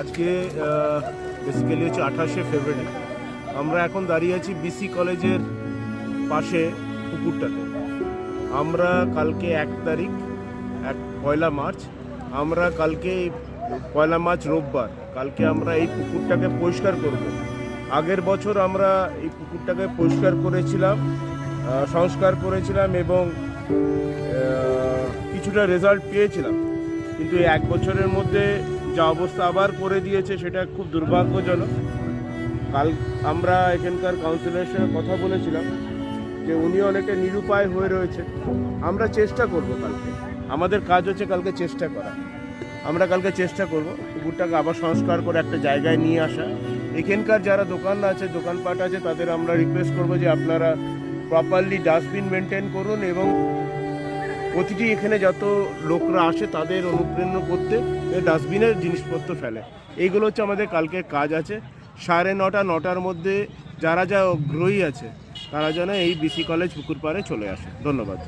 আজকে বেসিক্যালি হচ্ছে 28শে ফেব্রুয়ারি। আমরা এখন দাঁড়িয়ে আছি বিসি কলেজের পাশে পুকুরটাতে। আমরা কালকে 1 তারিখ, 1 মার্চ, আমরা কালকে 1 মার্চ রোববার, কালকে আমরা এই পুকুরটাকে পরিষ্কার করব। আগের বছর আমরা এই পুকুরটাকে পরিষ্কার করেছিলাম, সংস্কার করেছিলাম এবং কিছুটা রেজাল্ট পেয়েছিলাম, কিন্তু এই 1 বছরের মধ্যে যা অবস্থা আবার করে দিয়েছে সেটা খুব দুর্ভাগ্যজনক। কাল আমরা এখানকার কাউন্সিলরের সঙ্গে কথা বলেছিলাম যে উনি অনেকে নিরুপায় হয়ে রয়েছে। আমরা চেষ্টা করব, কালকে আমাদের কাজ হচ্ছে কালকে চেষ্টা করা। আমরা কালকে চেষ্টা করব পুকুরটাকে আবার সংস্কার করে একটা জায়গায় নিয়ে আসা। এখানকার যারা দোকান আছে, দোকানপাট আছে, তাদের আমরা রিকোয়েস্ট করব যে আপনারা প্রপারলি ডাস্টবিন মেনটেন করুন এবং প্রতিটি এখানে যত লোকরা আসে তাদের অনুপ্রেরণা করতে ডাস্টবিনের জিনিসপত্র ফেলে। এইগুলো হচ্ছে আমাদের কালকের কাজ আছে। 9:30 9টার মধ্যে যারা আগ্রহী আছে তারা যেন এই বিসি কলেজ পুকুর পাড়ে চলে আসে। ধন্যবাদ।